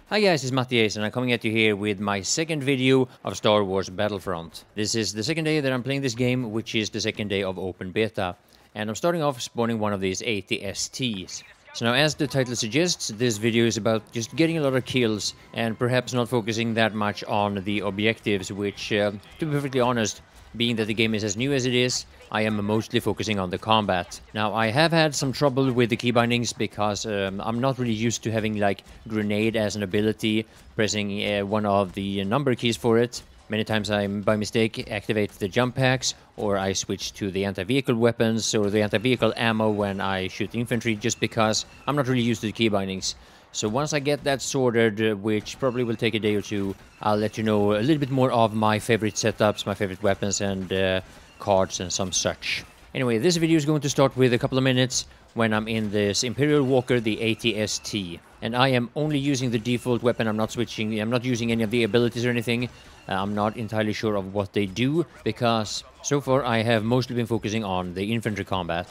Hi guys, it's Matthias and I'm coming at you here with my second video of Star Wars Battlefront. This is the second day that I'm playing this game, which is the second day of open beta. And I'm starting off spawning one of these AT-STs. So now, as the title suggests, this video is about just getting a lot of kills and perhaps not focusing that much on the objectives, which, to be perfectly honest, being that the game is as new as it is, I am mostly focusing on the combat. Now, I have had some trouble with the key bindings because I'm not really used to having like grenade as an ability, pressing one of the number keys for it. Many times I, by mistake, activate the jump packs, or I switch to the anti-vehicle weapons or the anti-vehicle ammo when I shoot infantry, just because I'm not really used to the key bindings. So once I get that sorted, which probably will take a day or two, I'll let you know a little bit more of my favorite setups, my favorite weapons and cards and some such. Anyway, this video is going to start with a couple of minutes when I'm in this Imperial Walker, the AT-ST. And I am only using the default weapon. I'm not switching, I'm not using any of the abilities or anything. I'm not entirely sure of what they do, because so far I have mostly been focusing on the infantry combat.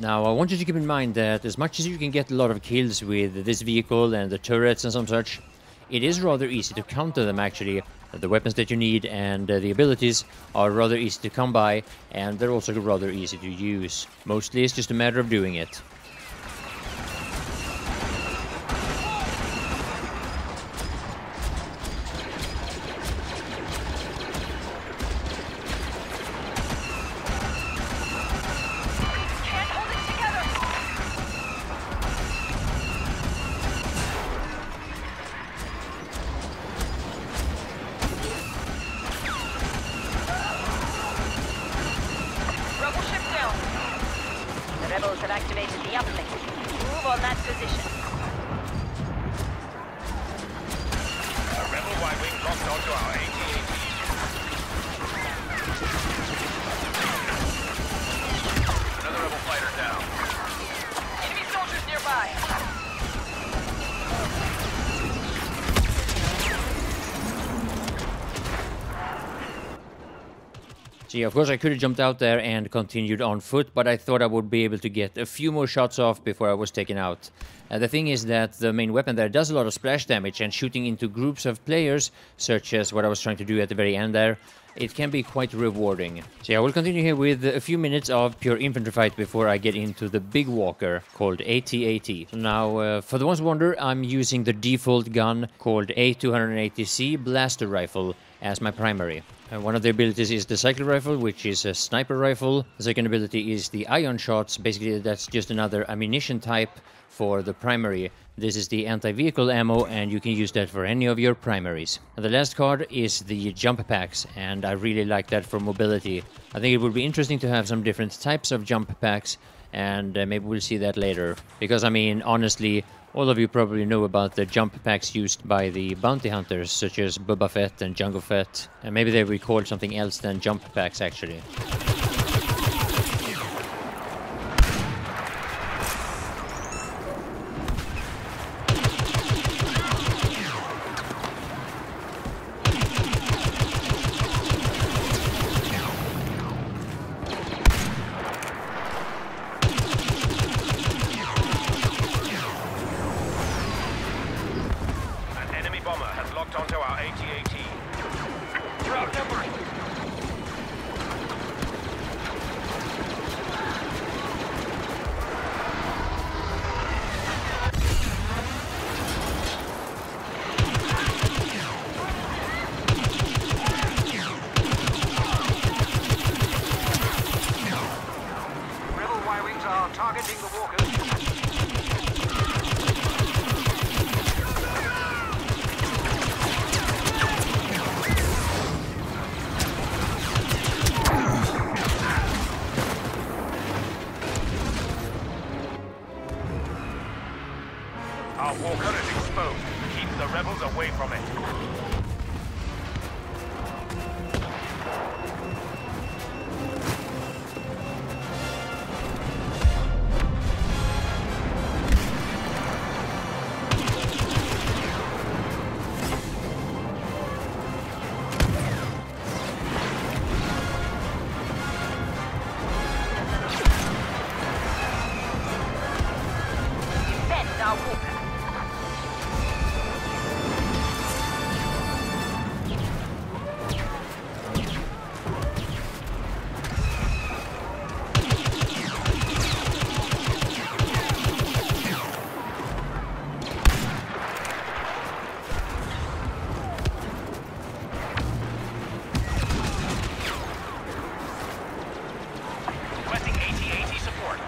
Now, I want you to keep in mind that as much as you can get a lot of kills with this vehicle and the turrets and some such, it is rather easy to counter them actually. The weapons that you need and the abilities are rather easy to come by, and they're also rather easy to use. Mostly it's just a matter of doing it. Rebels have activated the uplink. Move on that position. Rebel Y-wing locked onto our AT-AT. Another rebel fighter down. Enemy soldiers nearby. See, of course I could have jumped out there and continued on foot, but I thought I would be able to get a few more shots off before I was taken out. The thing is that the main weapon there does a lot of splash damage, and shooting into groups of players, such as what I was trying to do at the very end there, it can be quite rewarding. So yeah, I will continue here with a few minutes of pure infantry fight before I get into the big walker called AT-AT. Now, for the ones who wonder, I'm using the default gun called A280C blaster rifle as my primary. One of the abilities is the cycle rifle, which is a sniper rifle. The second ability is the ion shots. Basically, that's just another ammunition type for the primary. This is the anti-vehicle ammo, and you can use that for any of your primaries. And the last card is the jump packs, and I really like that for mobility. I think it would be interesting to have some different types of jump packs, and maybe we'll see that later. Because, I mean, honestly, all of you probably know about the jump packs used by the bounty hunters, such as Boba Fett and Jango Fett. And maybe they were called something else than jump packs, actually. Onto our AT-AT. We're outnumbered. Rebel Y-wings are targeting the walkers. rebels away from it. Defend our walker. Requesting AT-AT support.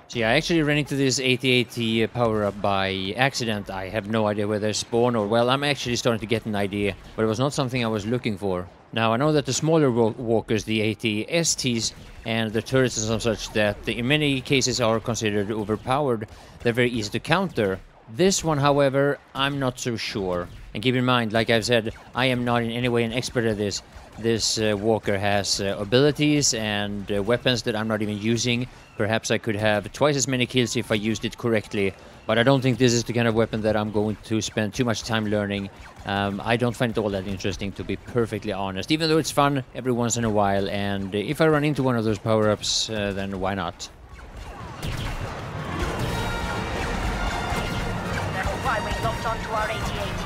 So yeah, I actually ran into this AT-AT power-up by accident. I have no idea where they spawn, or well, I'm actually starting to get an idea, but it was not something I was looking for. Now, I know that the smaller walkers, the AT-STs, and the turrets and some such that in many cases are considered overpowered, they're very easy to counter. This one, however, I'm not so sure. And keep in mind, like I've said, I am not in any way an expert at this. This walker has abilities and weapons that I'm not even using. Perhaps I could have twice as many kills if I used it correctly, but I don't think this is the kind of weapon that I'm going to spend too much time learning. I don't find it all that interesting, to be perfectly honest, even though it's fun every once in a while, and if I run into one of those power-ups, then why not? Rebel Y-wing locked onto our AT-AT.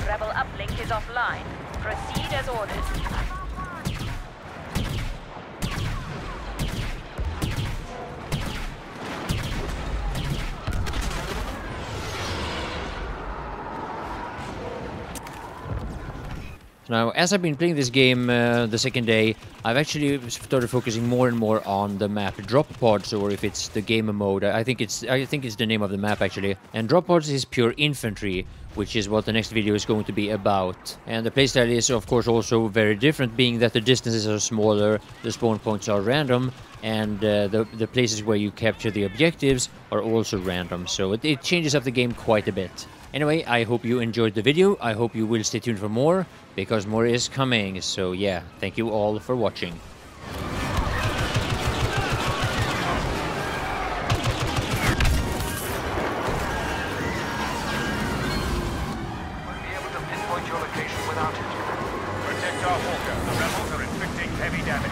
Rebel uplink is offline. Proceed as ordered. Now, as I've been playing this game the second day, I've actually started focusing more and more on the map drop pods, or if it's the gamer mode. I think it's the name of the map actually. And drop pods is pure infantry, which is what the next video is going to be about. And the playstyle is of course also very different, being that the distances are smaller, the spawn points are random, and the places where you capture the objectives are also random. So it changes up the game quite a bit. Anyway, I hope you enjoyed the video. I hope you will stay tuned for more, because more is coming. So yeah, thank you all for watching. Won't be able to pinpoint your location without it. Protect our walker. The rebels are inflicting heavy damage.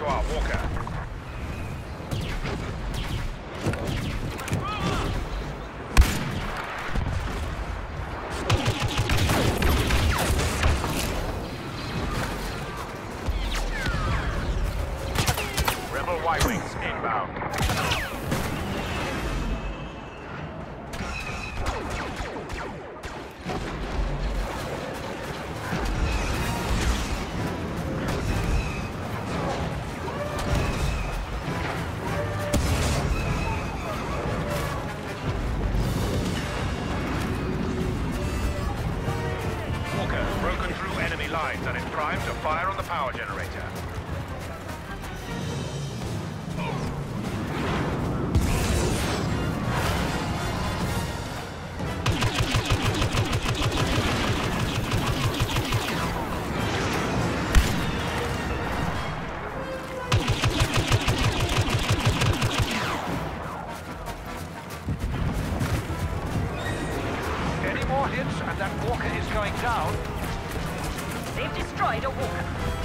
to our walker. Rebel Y-Wings inbound. Walker has broken through enemy lines and is primed to fire on the power generator. Any more hits and that walker is going down. They've destroyed a walker.